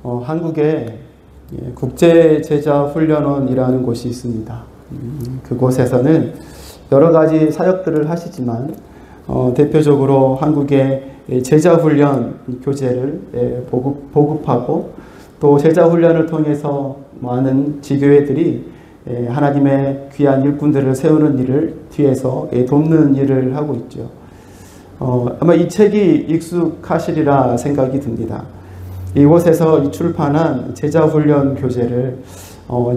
한국에 국제제자훈련원이라는 곳이 있습니다. 그곳에서는 여러 가지 사역들을 하시지만 대표적으로 한국의 제자훈련 교재를 보급하고 또 제자훈련을 통해서 많은 지교회들이 하나님의 귀한 일꾼들을 세우는 일을 뒤에서 돕는 일을 하고 있죠. 아마 이 책이 익숙하시리라 생각이 듭니다. 이곳에서 출판한 제자훈련 교재를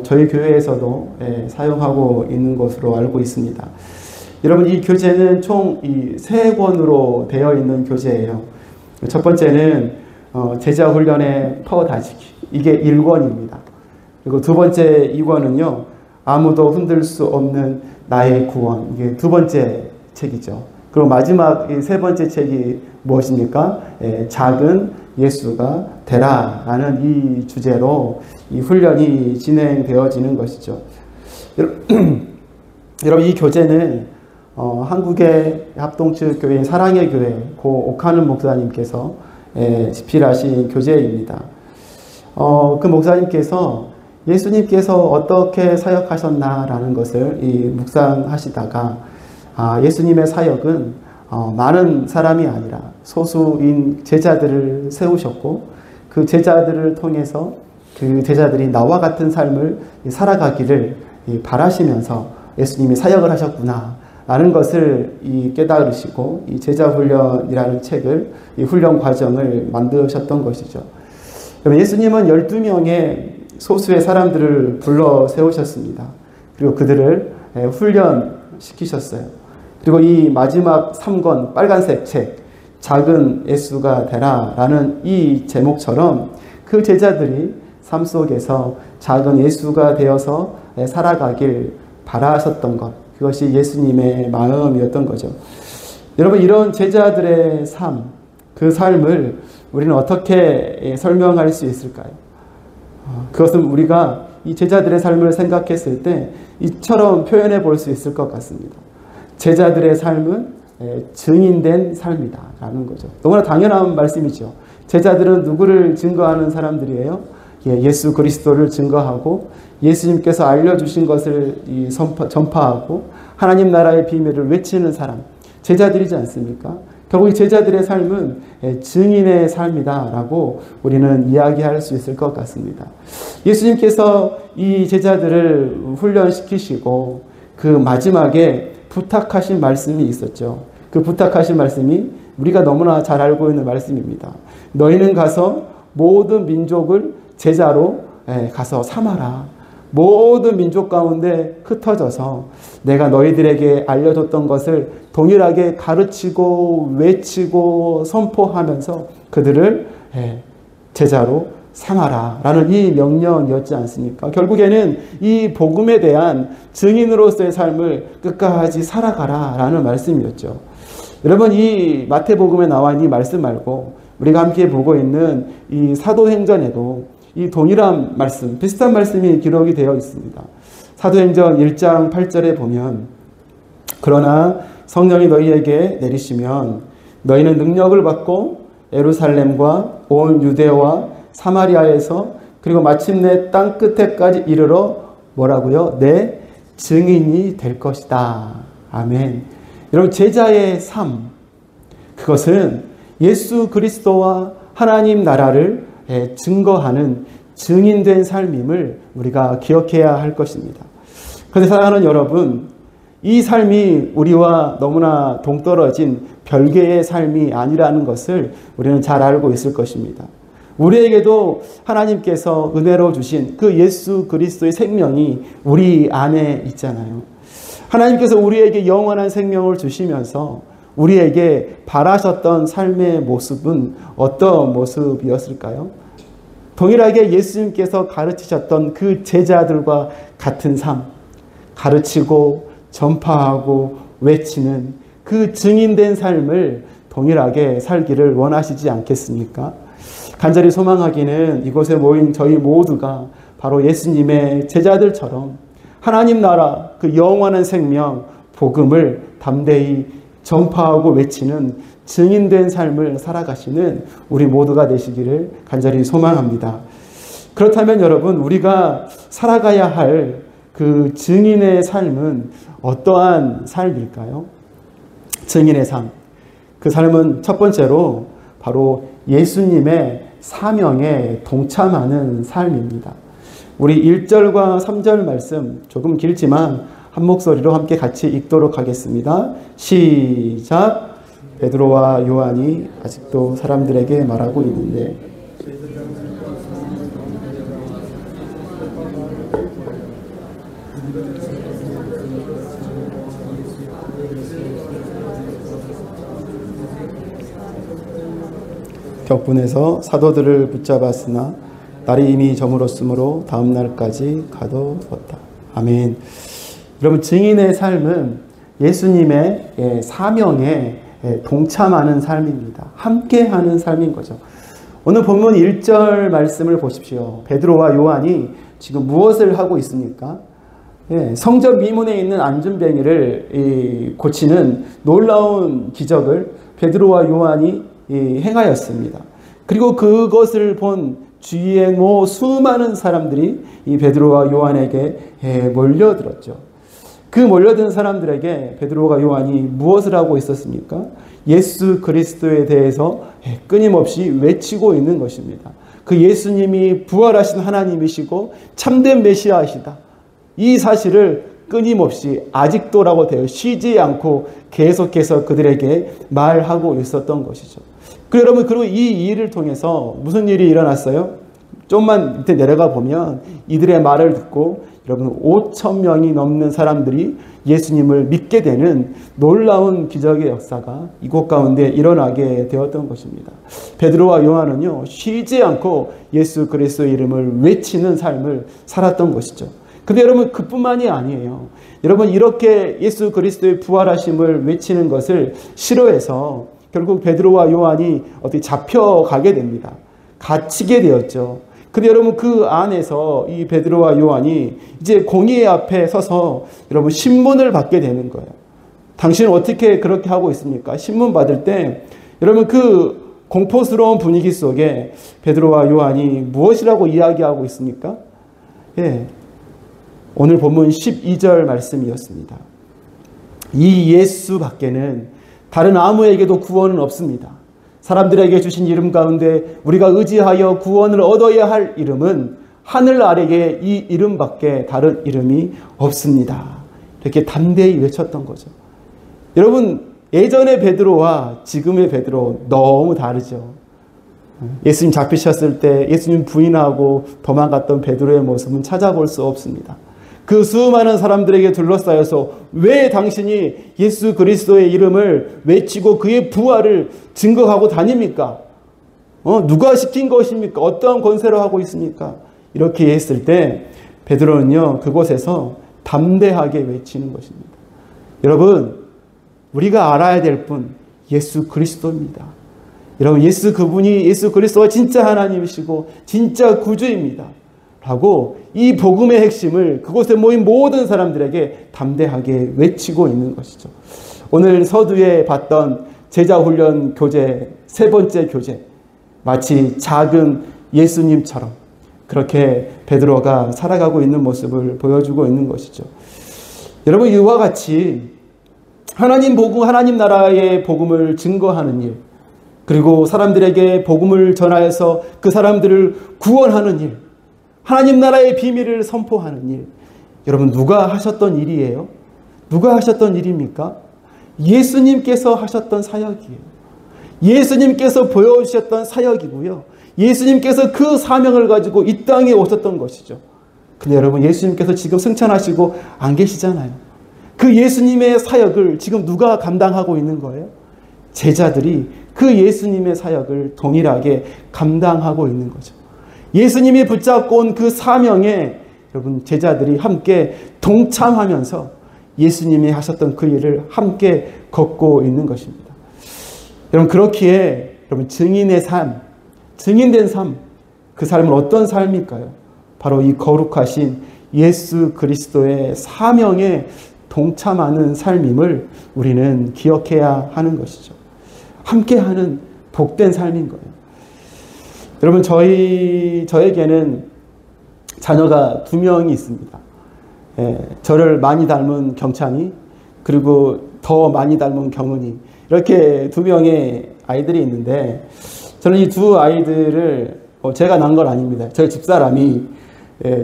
저희 교회에서도 사용하고 있는 것으로 알고 있습니다. 여러분, 이 교재는 총 3권으로 되어 있는 교재예요. 첫 번째는 제자훈련의 퍼다지기, 이게 1권입니다. 그리고 두 번째 2권은요, 아무도 흔들 수 없는 나의 구원, 이게 두 번째 책이죠. 그리고 마지막 3번째 책이 무엇입니까? 작은 예수가 되라 라는 이 주제로 이 훈련이 진행되어지는 것이죠. 여러분, 이 교재는 한국의 합동측 교회인 사랑의 교회 고 옥하는 목사님께서 집필하신 교재입니다. 그 목사님께서 예수님께서 어떻게 사역하셨나라는 것을 묵상하시다가 예수님의 사역은 많은 사람이 아니라 소수인 제자들을 세우셨고 그 제자들을 통해서 그 제자들이 나와 같은 삶을 살아가기를 바라시면서 예수님이 사역을 하셨구나 라는 것을 깨달으시고 이 제자훈련이라는 책을, 이 훈련 과정을 만드셨던 것이죠. 예수님은 12명의 소수의 사람들을 불러 세우셨습니다. 그리고 그들을 훈련시키셨어요. 그리고 이 마지막 3권 빨간색 책, 작은 예수가 되라 라는 이 제목처럼 그 제자들이 삶 속에서 작은 예수가 되어서 살아가길 바라셨던 것, 그것이 예수님의 마음이었던 거죠. 여러분, 이런 제자들의 삶, 그 삶을 우리는 어떻게 설명할 수 있을까요? 그것은 우리가 이 제자들의 삶을 생각했을 때 이처럼 표현해 볼 수 있을 것 같습니다. 제자들의 삶은 증인된 삶이다 라는 거죠. 너무나 당연한 말씀이죠. 제자들은 누구를 증거하는 사람들이에요? 예수 그리스도를 증거하고 예수님께서 알려주신 것을 전파하고 하나님 나라의 비밀을 외치는 사람, 제자들이지 않습니까? 결국 이 제자들의 삶은 증인의 삶이다 라고 우리는 이야기할 수 있을 것 같습니다. 예수님께서 이 제자들을 훈련시키시고 그 마지막에 부탁하신 말씀이 있었죠. 그 부탁하신 말씀이 우리가 너무나 잘 알고 있는 말씀입니다. 너희는 가서 모든 민족을 제자로 가서 삼아라. 모든 민족 가운데 흩어져서 내가 너희들에게 알려줬던 것을 동일하게 가르치고 외치고 선포하면서 그들을 제자로 삼아라 라는 이 명령이었지 않습니까? 결국에는 이 복음에 대한 증인으로서의 삶을 끝까지 살아가라 라는 말씀이었죠. 여러분, 이 마태복음에 나와 있는 이 말씀 말고 우리가 함께 보고 있는 이 사도행전에도 이 동일한 말씀, 비슷한 말씀이 기록이 되어 있습니다. 사도행전 1장 8절에 보면 그러나 성령이 너희에게 내리시면 너희는 능력을 받고 예루살렘과 온 유대와 사마리아에서 그리고 마침내 땅 끝에까지 이르러 뭐라고요? 내 증인이 될 것이다. 아멘. 여러분, 제자의 삶, 그것은 예수 그리스도와 하나님 나라를 증거하는 증인된 삶임을 우리가 기억해야 할 것입니다. 그런데 사랑하는 여러분, 이 삶이 우리와 너무나 동떨어진 별개의 삶이 아니라는 것을 우리는 잘 알고 있을 것입니다. 우리에게도 하나님께서 은혜로 주신 그 예수 그리스도의 생명이 우리 안에 있잖아요. 하나님께서 우리에게 영원한 생명을 주시면서 우리에게 바라셨던 삶의 모습은 어떤 모습이었을까요? 동일하게 예수님께서 가르치셨던 그 제자들과 같은 삶, 가르치고 전파하고 외치는 그 증인된 삶을 동일하게 살기를 원하시지 않겠습니까? 간절히 소망하기는 이곳에 모인 저희 모두가 바로 예수님의 제자들처럼 하나님 나라 그 영원한 생명, 복음을 담대히 전파하고 외치는 증인된 삶을 살아가시는 우리 모두가 되시기를 간절히 소망합니다. 그렇다면 여러분, 우리가 살아가야 할 그 증인의 삶은 어떠한 삶일까요? 증인의 삶. 그 삶은 첫 번째로 바로 예수님의 사명에 동참하는 삶입니다. 우리 1절과 3절 말씀 조금 길지만 한 목소리로 함께 같이 읽도록 하겠습니다. 시작. 베드로와 요한이 아직도 사람들에게 말하고 있는데 격분에서 사도들을 붙잡았으나 날이 이미 저물었으므로 다음 날까지 가둬뒀다. 아멘. 여러분, 증인의 삶은 예수님의 사명에 동참하는 삶입니다. 함께하는 삶인 거죠. 오늘 본문 1절 말씀을 보십시오. 베드로와 요한이 지금 무엇을 하고 있습니까? 성전 미문에 있는 안전뱅이를 고치는 놀라운 기적을 베드로와 요한이 행하였습니다. 그리고 그것을 본 주위의 수많은 사람들이 이 베드로와 요한에게 몰려들었죠. 그 몰려든 사람들에게 베드로와 요한이 무엇을 하고 있었습니까? 예수 그리스도에 대해서 끊임없이 외치고 있는 것입니다. 그 예수님이 부활하신 하나님이시고 참된 메시아이시다. 이 사실을 끊임없이 아직도라고 되어 쉬지 않고 계속해서 그들에게 말하고 있었던 것이죠. 여러분, 그리고 이 일을 통해서 무슨 일이 일어났어요? 좀만 밑에 내려가 보면 이들의 말을 듣고 여러분 5,000명이 넘는 사람들이 예수님을 믿게 되는 놀라운 기적의 역사가 이곳 가운데 일어나게 되었던 것입니다. 베드로와 요한은요, 쉬지 않고 예수 그리스도의 이름을 외치는 삶을 살았던 것이죠. 근데 여러분, 그뿐만이 아니에요. 여러분, 이렇게 예수 그리스도의 부활하심을 외치는 것을 싫어해서 결국 베드로와 요한이 어떻게 잡혀가게 됩니다. 갇히게 되었죠. 근데 여러분, 그 안에서 이 베드로와 요한이 이제 공의 앞에 서서 여러분 신문을 받게 되는 거예요. 당신은 어떻게 그렇게 하고 있습니까? 신문 받을 때 여러분, 그 공포스러운 분위기 속에 베드로와 요한이 무엇이라고 이야기하고 있습니까? 오늘 본문 12절 말씀이었습니다. 이 예수 밖에는 다른 아무에게도 구원은 없습니다. 사람들에게 주신 이름 가운데 우리가 의지하여 구원을 얻어야 할 이름은 하늘 아래에 이 이름밖에 다른 이름이 없습니다. 이렇게 담대히 외쳤던 거죠. 여러분, 예전의 베드로와 지금의 베드로 너무 다르죠. 예수님 잡히셨을 때 예수님 부인하고 도망갔던 베드로의 모습은 찾아볼 수 없습니다. 그 수많은 사람들에게 둘러싸여서 왜 당신이 예수 그리스도의 이름을 외치고 그의 부활을 증거하고 다닙니까? 누가 시킨 것입니까? 어떠한 권세로 하고 있습니까? 이렇게 했을 때 베드로는요, 그곳에서 담대하게 외치는 것입니다. 여러분, 우리가 알아야 될 분 예수 그리스도입니다. 여러분, 예수 그리스도가 진짜 하나님이시고 진짜 구주입니다. 라고 이 복음의 핵심을 그곳에 모인 모든 사람들에게 담대하게 외치고 있는 것이죠. 오늘 서두에 봤던 제자훈련 교재, 세 번째 교재, 마치 작은 예수님처럼 그렇게 베드로가 살아가고 있는 모습을 보여주고 있는 것이죠. 여러분, 이와 같이 하나님 복음, 하나님 나라의 복음을 증거하는 일, 그리고 사람들에게 복음을 전하여서 그 사람들을 구원하는 일, 하나님 나라의 비밀을 선포하는 일, 여러분, 누가 하셨던 일이에요? 누가 하셨던 일입니까? 예수님께서 하셨던 사역이에요. 예수님께서 보여주셨던 사역이고요. 예수님께서 그 사명을 가지고 이 땅에 오셨던 것이죠. 근데 여러분, 예수님께서 지금 승천하시고 안 계시잖아요. 그 예수님의 사역을 지금 누가 감당하고 있는 거예요? 제자들이 그 예수님의 사역을 동일하게 감당하고 있는 거죠. 예수님이 붙잡고 온 그 사명에 여러분, 제자들이 함께 동참하면서 예수님이 하셨던 그 일을 함께 걷고 있는 것입니다. 여러분, 그렇기에 여러분, 증인의 삶, 증인된 삶, 그 삶은 어떤 삶일까요? 바로 이 거룩하신 예수 그리스도의 사명에 동참하는 삶임을 우리는 기억해야 하는 것이죠. 함께하는 복된 삶인 거예요. 여러분, 저에게는 자녀가 2명이 있습니다. 저를 많이 닮은 경찬이, 그리고 더 많이 닮은 경은이, 이렇게 2명의 아이들이 있는데, 저는 이 2 아이들을 제가 낳은 건 아닙니다. 저희 집사람이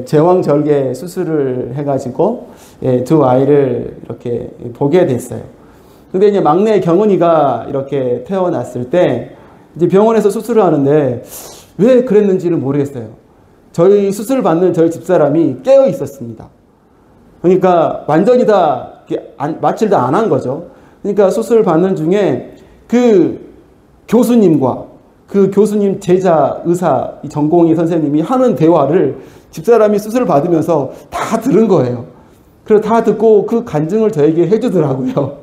제왕절개 수술을 해가지고 2 아이를 이렇게 보게 됐어요. 근데 이제 막내 경은이가 이렇게 태어났을 때 이제 병원에서 수술을 하는데 왜 그랬는지는 모르겠어요. 저희 수술 받는 저희 집사람이 깨어 있었습니다. 그러니까 완전히 다 마취를 다 안 한 거죠. 그러니까 수술 받는 중에 그 교수님과 그 교수님 제자 의사 전공의 선생님이 하는 대화를 집사람이 수술을 받으면서 다 들은 거예요. 그래서 다 듣고 그 간증을 저에게 해주더라고요.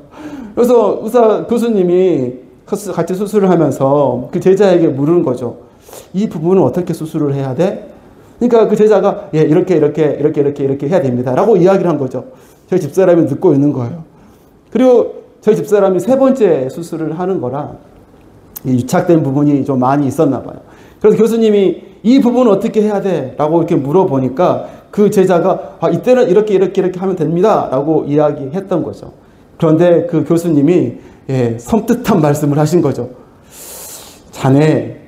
그래서 의사 교수님이 같이 수술을 하면서 그 제자에게 물은 거죠. 이 부분은 어떻게 수술을 해야 돼? 그러니까 그 제자가 이렇게 해야 됩니다 라고 이야기를 한 거죠. 저희 집사람이 듣고 있는 거예요. 그리고 저희 집사람이 3번째 수술을 하는 거라 유착된 부분이 좀 많이 있었나 봐요. 그래서 교수님이 이 부분은 어떻게 해야 돼? 라고 이렇게 물어보니까 그 제자가 이때는 이렇게 하면 됩니다 라고 이야기했던 거죠. 그런데 그 교수님이 섬뜩한 말씀을 하신 거죠. 자네,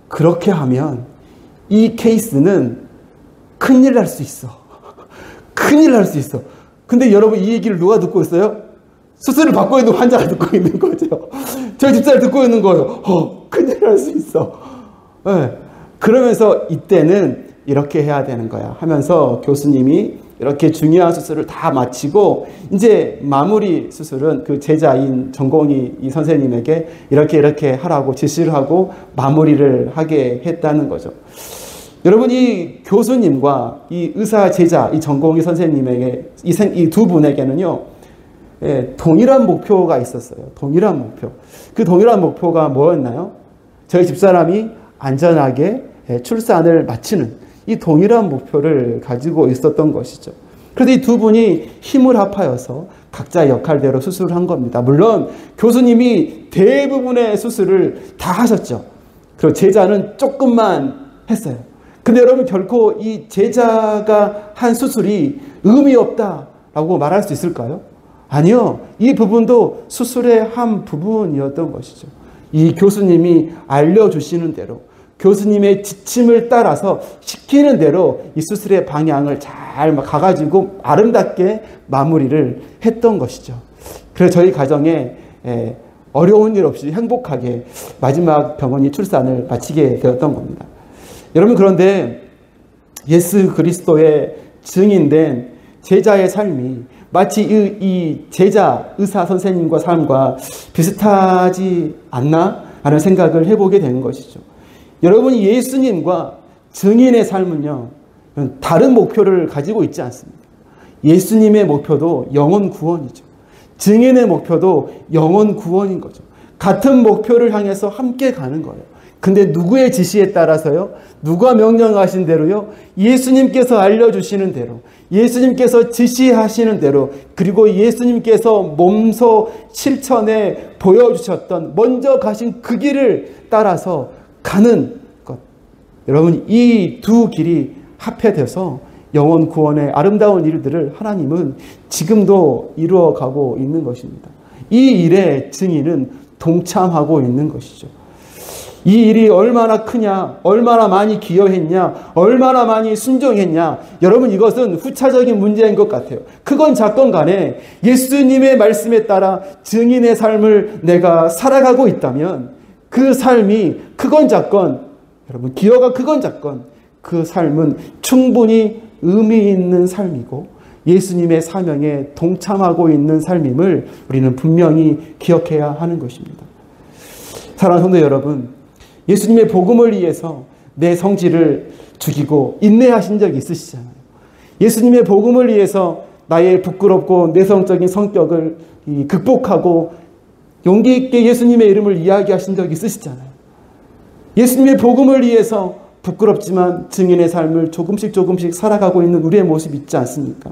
그렇게 하면 이 케이스는 큰일 날 수 있어. 큰일 날 수 있어. 근데 여러분, 이 얘기를 누가 듣고 있어요? 수술을 받고 있는 환자가 듣고 있는 거죠. 저희 집사를 듣고 있는 거예요. 큰일 날 수 있어. 그러면서 이때는 이렇게 해야 되는 거야 하면서 교수님이 이렇게 중요한 수술을 다 마치고 이제 마무리 수술은 그 제자인 전공의 이 선생님에게 이렇게 하라고 지시를 하고 마무리를 하게 했다는 거죠. 여러분, 이 교수님과 이 의사 제자 이 전공의 선생님에게 이 2 분에게는요 동일한 목표가 있었어요. 동일한 목표. 그 동일한 목표가 뭐였나요? 저희 집사람이 안전하게 출산을 마치는 이 동일한 목표를 가지고 있었던 것이죠. 그래서 이 2 분이 힘을 합하여서 각자 역할대로 수술을 한 겁니다. 물론 교수님이 대부분의 수술을 다 하셨죠. 그리고 제자는 조금만 했어요. 근데 여러분, 결코 이 제자가 한 수술이 의미 없다라고 말할 수 있을까요? 아니요. 이 부분도 수술의 한 부분이었던 것이죠. 이 교수님이 알려주시는 대로, 교수님의 지침을 따라서 시키는 대로 이 수술의 방향을 잘 가가지고 아름답게 마무리를 했던 것이죠. 그래서 저희 가정에 어려운 일 없이 행복하게 마지막 병원이 출산을 마치게 되었던 겁니다. 여러분, 그런데 예수 그리스도의 증인된 제자의 삶이 마치 이 제자 의사 선생님과 삶과 비슷하지 않나 하는 생각을 해보게 되는 것이죠. 여러분, 예수님과 증인의 삶은요 다른 목표를 가지고 있지 않습니다. 예수님의 목표도 영혼 구원이죠. 증인의 목표도 영혼 구원인 거죠. 같은 목표를 향해서 함께 가는 거예요. 근데 누구의 지시에 따라서요? 누가 명령하신 대로요? 예수님께서 알려주시는 대로, 예수님께서 지시하시는 대로, 그리고 예수님께서 몸소 실천에 보여주셨던 먼저 가신 그 길을 따라서 가는 것. 여러분, 이 2 길이 합해져서 영혼 구원의 아름다운 일들을 하나님은 지금도 이루어가고 있는 것입니다. 이 일의 증인은 동참하고 있는 것이죠. 이 일이 얼마나 크냐, 얼마나 많이 기여했냐, 얼마나 많이 순종했냐, 여러분, 이것은 후차적인 문제인 것 같아요. 크건 작건 간에 예수님의 말씀에 따라 증인의 삶을 내가 살아가고 있다면 그 삶이 크건 작건, 여러분, 기여가 크건 작건, 그 삶은 충분히 의미 있는 삶이고 예수님의 사명에 동참하고 있는 삶임을 우리는 분명히 기억해야 하는 것입니다. 사랑하는 성도 여러분, 예수님의 복음을 위해서 내 성질을 죽이고 인내하신 적이 있으시잖아요. 예수님의 복음을 위해서 나의 부끄럽고 내성적인 성격을 극복하고 용기 있게 예수님의 이름을 이야기하신 적이 있으시잖아요. 예수님의 복음을 위해서 부끄럽지만 증인의 삶을 조금씩 살아가고 있는 우리의 모습 있지 않습니까?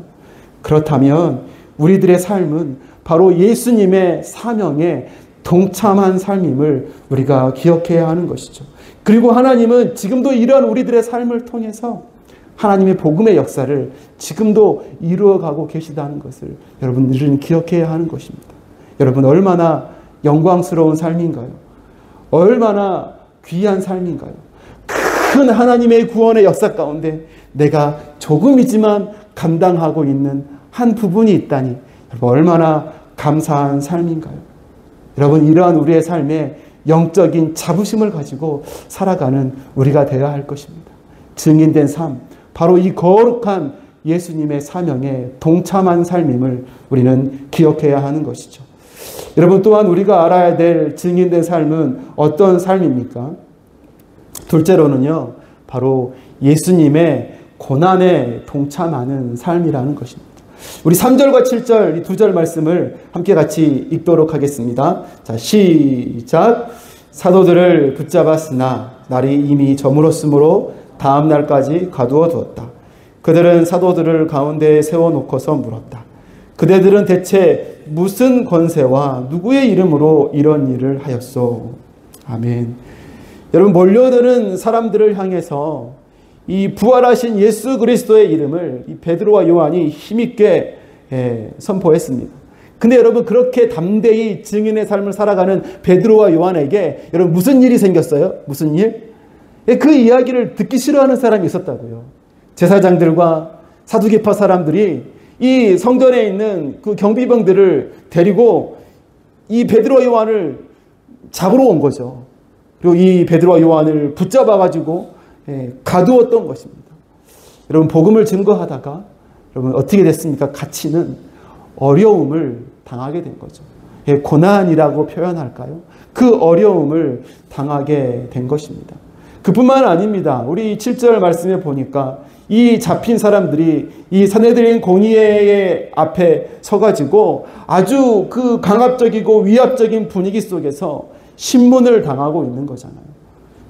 그렇다면 우리들의 삶은 바로 예수님의 사명에 동참한 삶임을 우리가 기억해야 하는 것이죠. 그리고 하나님은 지금도 이러한 우리들의 삶을 통해서 하나님의 복음의 역사를 지금도 이루어가고 계시다는 것을 여러분들은 기억해야 하는 것입니다. 여러분, 얼마나 영광스러운 삶인가요? 얼마나 귀한 삶인가요? 큰 하나님의 구원의 역사 가운데 내가 조금이지만 감당하고 있는 한 부분이 있다니 여러분, 얼마나 감사한 삶인가요? 여러분, 이러한 우리의 삶에 영적인 자부심을 가지고 살아가는 우리가 되어야 할 것입니다. 증인된 삶, 바로 이 거룩한 예수님의 사명에 동참한 삶임을 우리는 기억해야 하는 것이죠. 여러분, 또한 우리가 알아야 될 증인된 삶은 어떤 삶입니까? 둘째로는요, 바로 예수님의 고난에 동참하는 삶이라는 것입니다. 우리 3절과 7절 이 두 절 말씀을 함께 같이 읽도록 하겠습니다. 자, 시작. 사도들을 붙잡았으나 날이 이미 저물었으므로 다음 날까지 가두어 두었다. 그들은 사도들을 가운데에 세워놓고서 물었다. 그대들은 대체 무슨 권세와 누구의 이름으로 이런 일을 하였소? 아멘. 여러분, 몰려드는 사람들을 향해서 이 부활하신 예수 그리스도의 이름을 이 베드로와 요한이 힘있게 선포했습니다. 근데 여러분, 그렇게 담대히 증인의 삶을 살아가는 베드로와 요한에게 여러분 무슨 일이 생겼어요? 무슨 일? 그 이야기를 듣기 싫어하는 사람이 있었다고요. 제사장들과 사두개파 사람들이 이 성전에 있는 그 경비병들을 데리고 이 베드로와 요한을 잡으러 온 거죠. 그리고 이 베드로와 요한을 붙잡아가지고 가두었던 것입니다. 여러분, 복음을 증거하다가 여러분 어떻게 됐습니까? 갇히는 어려움을 당하게 된 거죠. 고난이라고 표현할까요? 그 어려움을 당하게 된 것입니다. 그뿐만 아닙니다. 우리 7절 말씀에 보니까 이 잡힌 사람들이 이 산헤드린 공의회 앞에 서가지고 아주 그 강압적이고 위압적인 분위기 속에서 신문을 당하고 있는 거잖아요.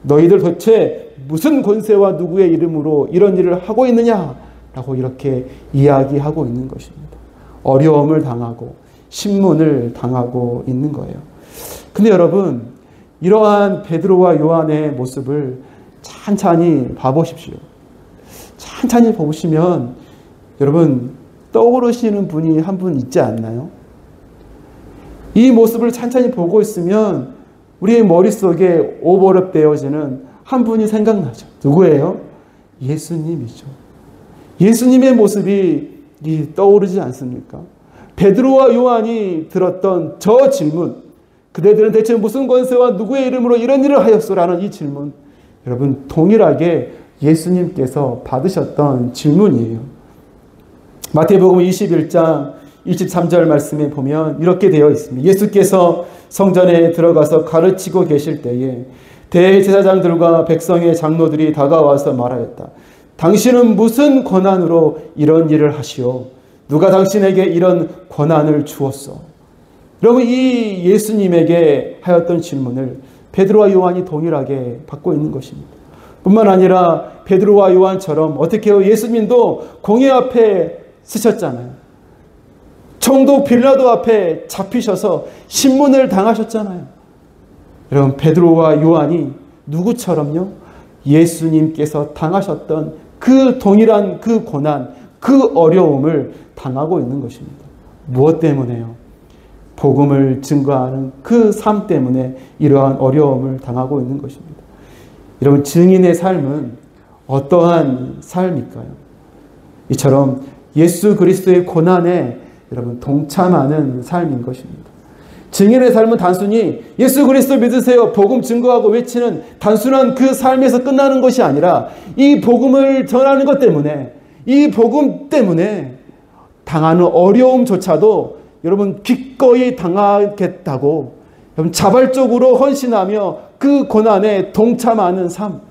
너희들 도대체 무슨 권세와 누구의 이름으로 이런 일을 하고 있느냐라고 이렇게 이야기하고 있는 것입니다. 어려움을 당하고 신문을 당하고 있는 거예요. 근데 여러분, 이러한 베드로와 요한의 모습을 찬찬히 봐보십시오. 찬찬히 보시면 여러분 떠오르시는 분이 한 분 있지 않나요? 이 모습을 찬찬히 보고 있으면 우리의 머릿속에 오버랩 되어지는 한 분이 생각나죠. 누구예요? 예수님이죠. 예수님의 모습이 떠오르지 않습니까? 베드로와 요한이 들었던 저 질문, 그대들은 대체 무슨 권세와 누구의 이름으로 이런 일을 하였소라는 이 질문, 여러분 동일하게 예수님께서 받으셨던 질문이에요. 마태복음 21장 23절 말씀에 보면 이렇게 되어 있습니다. 예수께서 성전에 들어가서 가르치고 계실 때에 대제사장들과 백성의 장로들이 다가와서 말하였다. 당신은 무슨 권한으로 이런 일을 하시오? 누가 당신에게 이런 권한을 주었소? 여러분, 이 예수님에게 하였던 질문을 베드로와 요한이 동일하게 받고 있는 것입니다. 뿐만 아니라 베드로와 요한처럼 어떻게 해요? 예수님도 공회 앞에 쓰셨잖아요. 총독 빌라도 앞에 잡히셔서 신문을 당하셨잖아요. 여러분, 베드로와 요한이 누구처럼요? 예수님께서 당하셨던 그 동일한 그 고난, 그 어려움을 당하고 있는 것입니다. 무엇 때문에요? 복음을 증거하는 그 삶 때문에 이러한 어려움을 당하고 있는 것입니다. 여러분, 증인의 삶은 어떠한 삶일까요? 이처럼 예수 그리스도의 고난에 여러분 동참하는 삶인 것입니다. 증인의 삶은 단순히 예수 그리스도 믿으세요, 복음 증거하고 외치는 단순한 그 삶에서 끝나는 것이 아니라 이 복음을 전하는 것 때문에, 이 복음 때문에 당하는 어려움조차도 여러분 기꺼이 당하겠다고 여러분 자발적으로 헌신하며 그 고난에 동참하는 삶,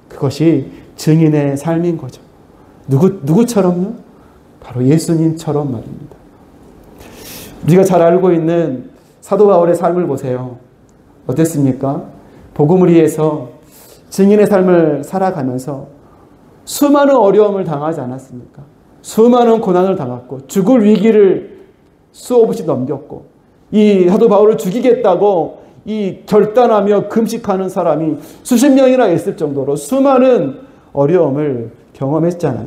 그것이 증인의 삶인 거죠. 누구처럼요? 바로 예수님처럼 말입니다. 우리가 잘 알고 있는 사도 바울의 삶을 보세요. 어땠습니까? 복음을 위해서 증인의 삶을 살아가면서 수많은 어려움을 당하지 않았습니까? 수많은 고난을 당했고 죽을 위기를 수없이 넘겼고, 이 사도 바울을 죽이겠다고 이 결단하며 금식하는 사람이 수십 명이나 있을 정도로 수많은 어려움을 경험했잖아요.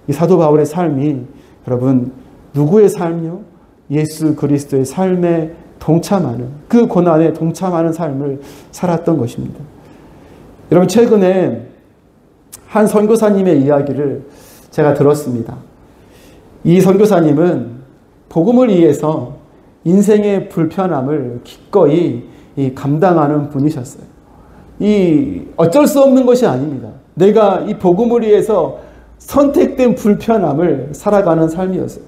이 사도 바울의 삶이 여러분 누구의 삶이요? 예수 그리스도의 삶에 동참하는, 그 고난에 동참하는 삶을 살았던 것입니다. 여러분, 최근에 한 선교사님의 이야기를 제가 들었습니다. 이 선교사님은 복음을 위해서 인생의 불편함을 기꺼이 감당하는 분이셨어요. 어쩔 수 없는 것이 아닙니다. 내가 이 복음을 위해서 선택된 불편함을 살아가는 삶이었어요.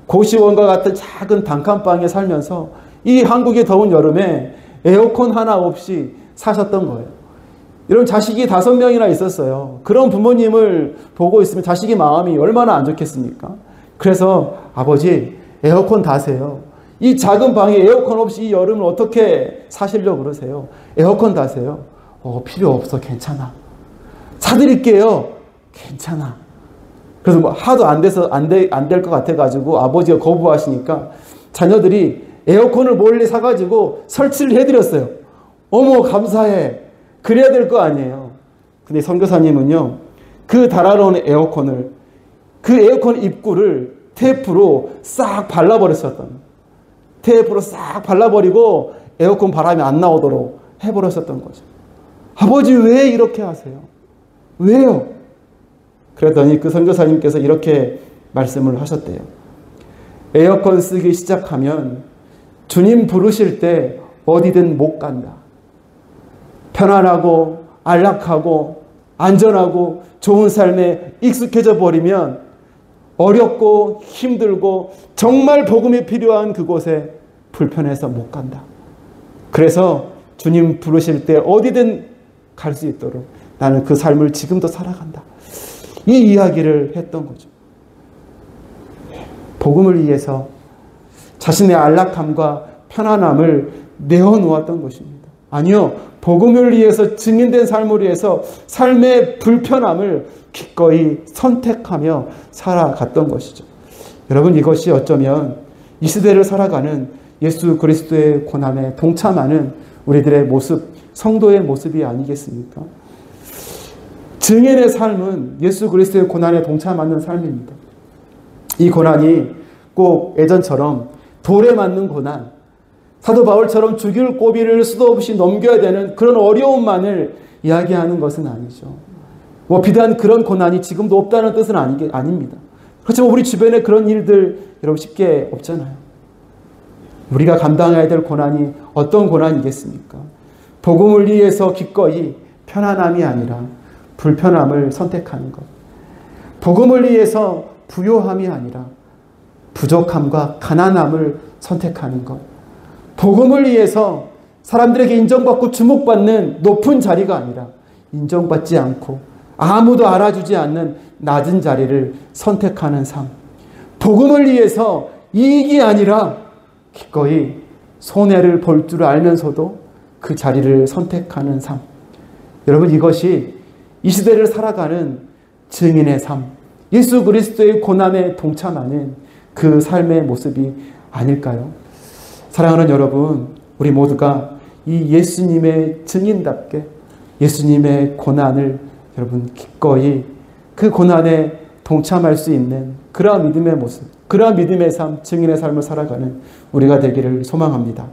고시원과 같은 작은 단칸방에 살면서 이 한국의 더운 여름에 에어컨 하나 없이 사셨던 거예요. 여러분, 자식이 5명이나 있었어요. 그런 부모님을 보고 있으면 자식의 마음이 얼마나 안 좋겠습니까? 그래서 아버지 에어컨 다세요. 이 작은 방에 에어컨 없이 이 여름을 어떻게 사시려고 그러세요? 에어컨 다세요. 필요 없어. 괜찮아. 사드릴게요. 괜찮아. 그래서 뭐 하도 안 될 것 같아가지고 아버지가 거부하시니까 자녀들이 에어컨을 몰래 사가지고 설치를 해드렸어요. 어머, 감사해. 그래야 될 거 아니에요. 근데 선교사님은요, 그 달아놓은 에어컨을, 그 에어컨 입구를 테이프로 싹 발라버렸었던, 테이프로 싹 발라버리고 에어컨 바람이 안 나오도록 해버렸었던 거죠. 아버지 왜 이렇게 하세요? 왜요? 그랬더니 그 선교사님께서 이렇게 말씀을 하셨대요. 에어컨 쓰기 시작하면 주님 부르실 때 어디든 못 간다. 편안하고 안락하고 안전하고 좋은 삶에 익숙해져 버리면 어렵고 힘들고 정말 복음이 필요한 그곳에 불편해서 못 간다. 그래서 주님 부르실 때 어디든 갈 수 있도록 나는 그 삶을 지금도 살아간다. 이 이야기를 했던 거죠. 복음을 위해서 자신의 안락함과 편안함을 내어놓았던 것입니다. 아니요, 복음을 위해서 증인된 삶을 위해서 삶의 불편함을 기꺼이 선택하며 살아갔던 것이죠. 여러분, 이것이 어쩌면 이 시대를 살아가는 예수 그리스도의 고난에 동참하는 우리들의 모습, 성도의 모습이 아니겠습니까? 증인의 삶은 예수 그리스도의 고난에 동참하는 삶입니다. 이 고난이 꼭 예전처럼 돌에 맞는 고난, 사도 바울처럼 죽일 고비를 수도 없이 넘겨야 되는 그런 어려움만을 이야기하는 것은 아니죠. 비단 그런 고난이 지금도 없다는 뜻은 아닙니다. 그렇지만 우리 주변에 그런 일들 여러분 쉽게 없잖아요. 우리가 감당해야 될 고난이 어떤 고난이겠습니까? 복음을 위해서 기꺼이 편안함이 아니라 불편함을 선택하는 것. 복음을 위해서 부요함이 아니라 부족함과 가난함을 선택하는 것. 복음을 위해서 사람들에게 인정받고 주목받는 높은 자리가 아니라 인정받지 않고 아무도 알아주지 않는 낮은 자리를 선택하는 삶. 복음을 위해서 이익이 아니라 기꺼이 손해를 볼 줄 알면서도 그 자리를 선택하는 삶. 여러분, 이것이 이 시대를 살아가는 증인의 삶, 예수 그리스도의 고난에 동참하는 그 삶의 모습이 아닐까요? 사랑하는 여러분, 우리 모두가 이 예수님의 증인답게 예수님의 고난을 여러분 기꺼이 그 고난에 동참할 수 있는 그러한 믿음의 모습, 그러한 믿음의 삶, 증인의 삶을 살아가는 우리가 되기를 소망합니다.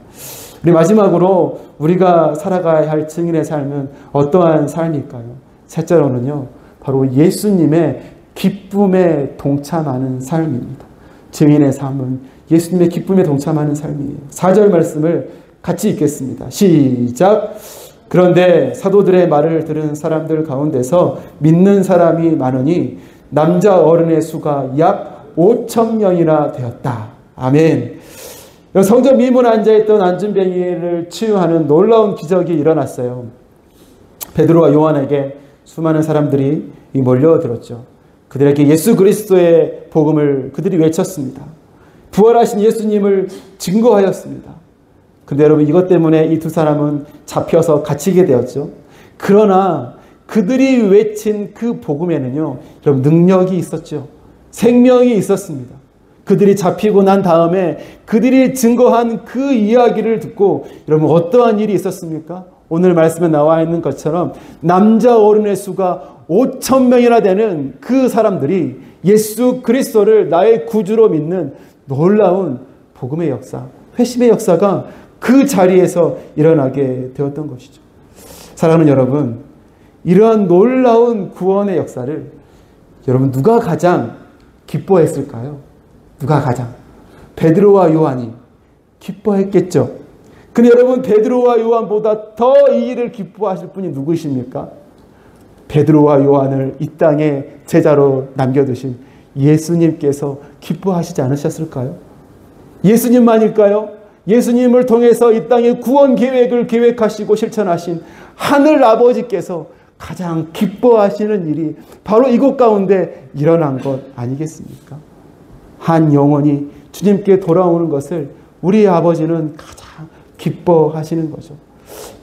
우리 마지막으로 우리가 살아가야 할 증인의 삶은 어떠한 삶일까요? 셋째로는요, 바로 예수님의 기쁨에 동참하는 삶입니다. 증인의 삶은 예수님의 기쁨에 동참하는 삶이에요. 4절 말씀을 같이 읽겠습니다. 시작! 그런데 사도들의 말을 들은 사람들 가운데서 믿는 사람이 많으니 남자 어른의 수가 약 5,000명이나 되었다. 아멘. 성전 미문 앉아있던 안진뱅이를 치유하는 놀라운 기적이 일어났어요. 베드로와 요한에게 수많은 사람들이 몰려들었죠. 그들에게 예수 그리스도의 복음을 그들이 외쳤습니다. 부활하신 예수님을 증거하였습니다. 근데 여러분, 이것 때문에 이 두 사람은 잡혀서 갇히게 되었죠. 그러나 그들이 외친 그 복음에는요, 여러분, 능력이 있었죠. 생명이 있었습니다. 그들이 잡히고 난 다음에 그들이 증거한 그 이야기를 듣고 여러분 어떠한 일이 있었습니까? 오늘 말씀에 나와 있는 것처럼 남자 어른의 수가 5,000명이나 되는 그 사람들이 예수 그리스도를 나의 구주로 믿는 놀라운 복음의 역사, 회심의 역사가 그 자리에서 일어나게 되었던 것이죠. 사랑하는 여러분, 이러한 놀라운 구원의 역사를 여러분 누가 가장 기뻐했을까요? 누가 가장? 베드로와 요한이 기뻐했겠죠. 근데 여러분 베드로와 요한보다 더 이 일을 기뻐하실 분이 누구십니까? 베드로와 요한을 이 땅에 제자로 남겨두신 예수님께서 기뻐하시지 않으셨을까요? 예수님만일까요? 예수님을 통해서 이 땅의 구원 계획을 계획하시고 실천하신 하늘 아버지께서 가장 기뻐하시는 일이 바로 이곳 가운데 일어난 것 아니겠습니까? 한 영혼이 주님께 돌아오는 것을 우리 아버지는 가장 기뻐하시는 거죠.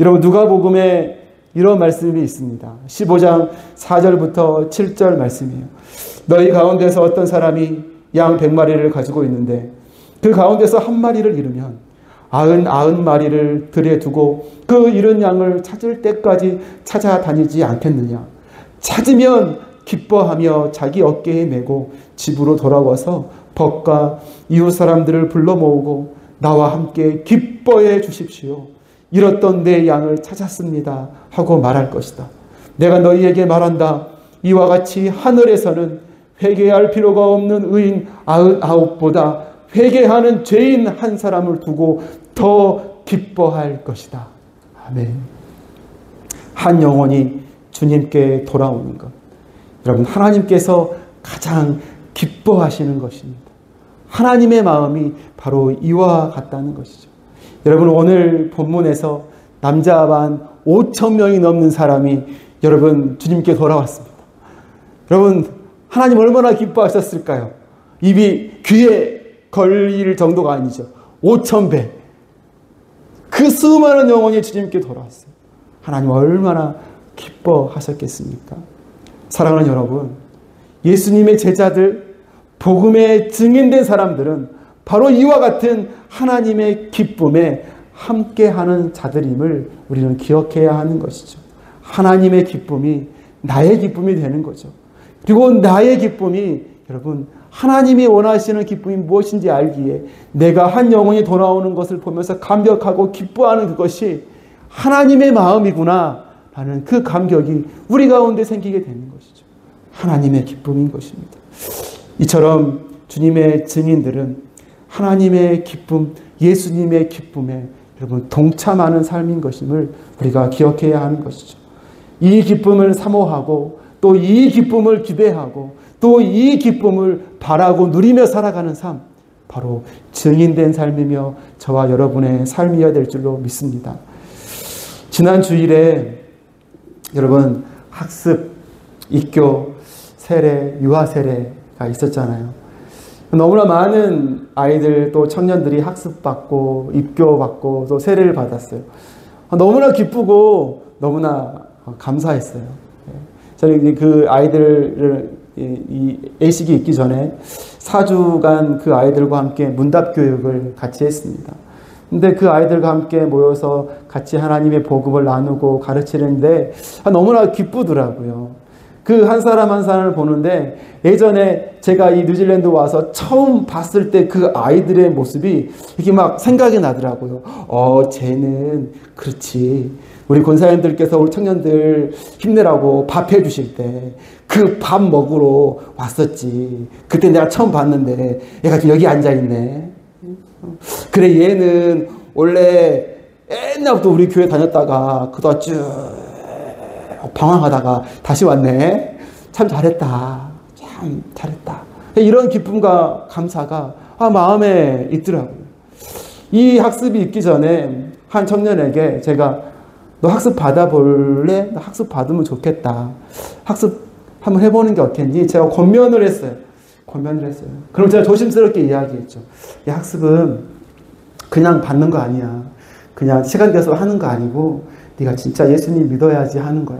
여러분 누가복음에 이런 말씀이 있습니다. 15장 4절부터 7절 말씀이에요. 너희 가운데서 어떤 사람이 양 100마리를 가지고 있는데 그 가운데서 한 마리를 잃으면 99마리를 들에 두고 그 잃은 양을 찾을 때까지 찾아다니지 않겠느냐. 찾으면 기뻐하며 자기 어깨에 메고 집으로 돌아와서 벗과 이웃 사람들을 불러 모으고 나와 함께 기뻐해 주십시오. 잃었던 내 양을 찾았습니다 하고 말할 것이다. 내가 너희에게 말한다. 이와 같이 하늘에서는 회개할 필요가 없는 의인 99보다 회개하는 죄인 한 사람을 두고 더 기뻐할 것이다. 아멘. 한 영혼이 주님께 돌아오는 것. 여러분 하나님께서 가장 기뻐하시는 것입니다. 하나님의 마음이 바로 이와 같다는 것이죠. 여러분 오늘 본문에서 남자 반 5,000명이 넘는 사람이 여러분 주님께 돌아왔습니다. 여러분 하나님 얼마나 기뻐하셨을까요? 입이 귀에 걸릴 정도가 아니죠. 5,000배. 그 수많은 영혼이 주님께 돌아왔어요. 하나님 얼마나 기뻐하셨겠습니까? 사랑하는 여러분, 예수님의 제자들, 복음에 증인된 사람들은 바로 이와 같은 하나님의 기쁨에 함께하는 자들임을 우리는 기억해야 하는 것이죠. 하나님의 기쁨이 나의 기쁨이 되는 거죠. 그리고 나의 기쁨이 여러분 하나님이 원하시는 기쁨이 무엇인지 알기에 내가 한 영혼이 돌아오는 것을 보면서 감격하고 기뻐하는 그것이 하나님의 마음이구나 라는 그 감격이 우리 가운데 생기게 되는 것이죠. 하나님의 기쁨인 것입니다. 이처럼 주님의 증인들은 하나님의 기쁨, 예수님의 기쁨에 여러분 동참하는 삶인 것임을 우리가 기억해야 하는 것이죠. 이 기쁨을 사모하고 또 이 기쁨을 기대하고 또 이 기쁨을 바라고 누리며 살아가는 삶, 바로 증인된 삶이며 저와 여러분의 삶이어야 될 줄로 믿습니다. 지난 주일에 여러분 학습, 입교, 세례, 유아 세례가 있었잖아요. 너무나 많은 아이들 또 청년들이 학습받고 입교받고 또 세례를 받았어요. 너무나 기쁘고 너무나 감사했어요. 저는 그 아이들을 이 예식이 있기 전에 4주간 그 아이들과 함께 문답 교육을 같이 했습니다. 근데 그 아이들과 함께 모여서 같이 하나님의 복음을 나누고 가르치는데 너무나 기쁘더라고요. 그 한 사람 한 사람을 보는데 예전에 제가 이 뉴질랜드 와서 처음 봤을 때 그 아이들의 모습이 이렇게 막 생각이 나더라고요. 쟤는 그렇지. 우리 권사님들께서 우리 청년들 힘내라고 밥 해주실 때 그 밥 먹으러 왔었지. 그때 내가 처음 봤는데 얘가 지금 여기 앉아있네. 그래 얘는 원래 옛날부터 우리 교회 다녔다가 그동안 쭉 방황하다가 다시 왔네. 참 잘했다. 참 잘했다. 이런 기쁨과 감사가 마음에 있더라고요. 이 학습이 있기 전에 한 청년에게 제가 너 학습 받아볼래? 너 학습 받으면 좋겠다. 학습 한번 해보는 게 어떻겠니? 제가 권면을 했어요. 그럼 제가 조심스럽게 이야기했죠. 이 학습은 그냥 받는 거 아니야. 그냥 시간 돼서 하는 거 아니고 네가 진짜 예수님 믿어야지 하는 거야.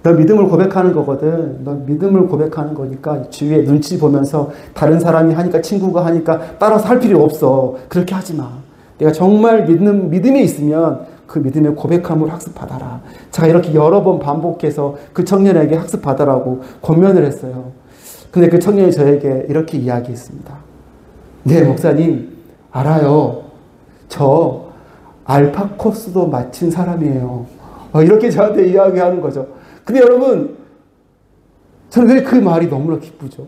너 믿음을 고백하는 거거든. 너 믿음을 고백하는 거니까 주위에 눈치 보면서 다른 사람이 하니까 친구가 하니까 따라서 할 필요 없어. 그렇게 하지 마. 내가 정말 믿음이 있으면 그 믿음의 고백함을 학습받아라. 제가 이렇게 여러 번 반복해서 그 청년에게 학습받아라고 권면을 했어요. 근데 그 청년이 저에게 이렇게 이야기했습니다. 네, 목사님, 알아요. 저 알파 코스도 마친 사람이에요. 이렇게 저한테 이야기하는 거죠. 근데 여러분, 저는 왜 그 말이 너무나 기쁘죠?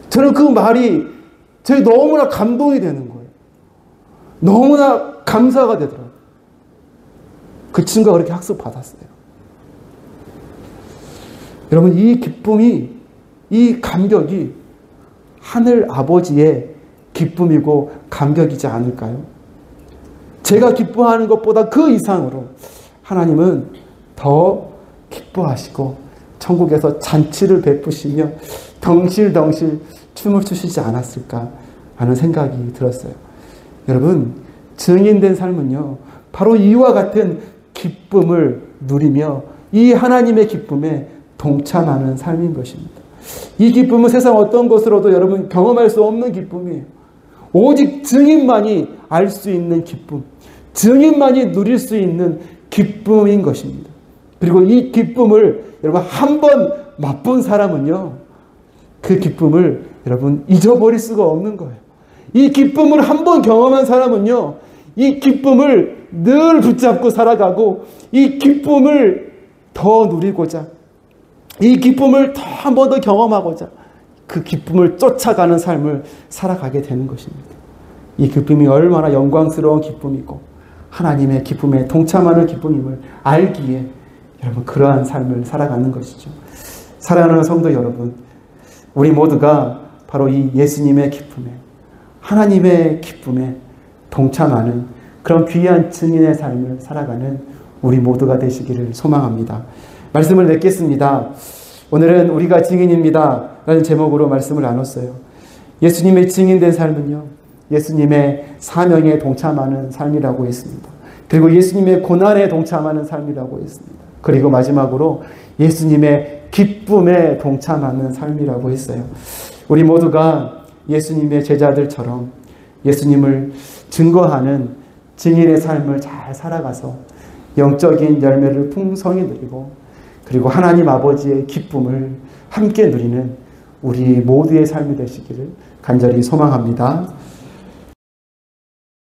저는 그 말이 저희 너무나 감동이 되는 거예요. 너무나 감사가 되더라고요. 그 친구가 그렇게 학습받았어요. 여러분, 이 기쁨이, 이 감격이 하늘 아버지의 기쁨이고 감격이지 않을까요? 제가 기뻐하는 것보다 그 이상으로 하나님은 더 기뻐하시고 천국에서 잔치를 베푸시며 덩실덩실 춤을 추시지 않았을까 하는 생각이 들었어요. 여러분, 증인된 삶은요, 바로 이와 같은 기쁨을 누리며 이 하나님의 기쁨에 동참하는 삶인 것입니다. 이 기쁨은 세상 어떤 것으로도 여러분 경험할 수 없는 기쁨이에요. 오직 증인만이 알 수 있는 기쁨, 증인만이 누릴 수 있는 기쁨인 것입니다. 그리고 이 기쁨을 여러분 한 번 맛본 사람은요, 그 기쁨을 여러분 잊어버릴 수가 없는 거예요. 이 기쁨을 한 번 경험한 사람은요, 이 기쁨을 늘 붙잡고 살아가고 이 기쁨을 더 누리고자, 이 기쁨을 더 한 번 더 경험하고자 그 기쁨을 쫓아가는 삶을 살아가게 되는 것입니다. 이 기쁨이 얼마나 영광스러운 기쁨이고 하나님의 기쁨에 동참하는 기쁨임을 알기에 여러분 그러한 삶을 살아가는 것이죠. 사랑하는 성도 여러분, 우리 모두가 바로 이 예수님의 기쁨에, 하나님의 기쁨에 동참하는 그런 귀한 증인의 삶을 살아가는 우리 모두가 되시기를 소망합니다. 말씀을 맺겠습니다. 오늘은 우리가 증인입니다 라는 제목으로 말씀을 나눴어요. 예수님의 증인된 삶은요, 예수님의 사명에 동참하는 삶이라고 했습니다. 그리고 예수님의 고난에 동참하는 삶이라고 했습니다. 그리고 마지막으로 예수님의 기쁨에 동참하는 삶이라고 했어요. 우리 모두가 예수님의 제자들처럼 예수님을 증거하는 증인의 삶을 잘 살아가서 영적인 열매를 풍성히 누리고 그리고 하나님 아버지의 기쁨을 함께 누리는 우리 모두의 삶이 되시기를 간절히 소망합니다.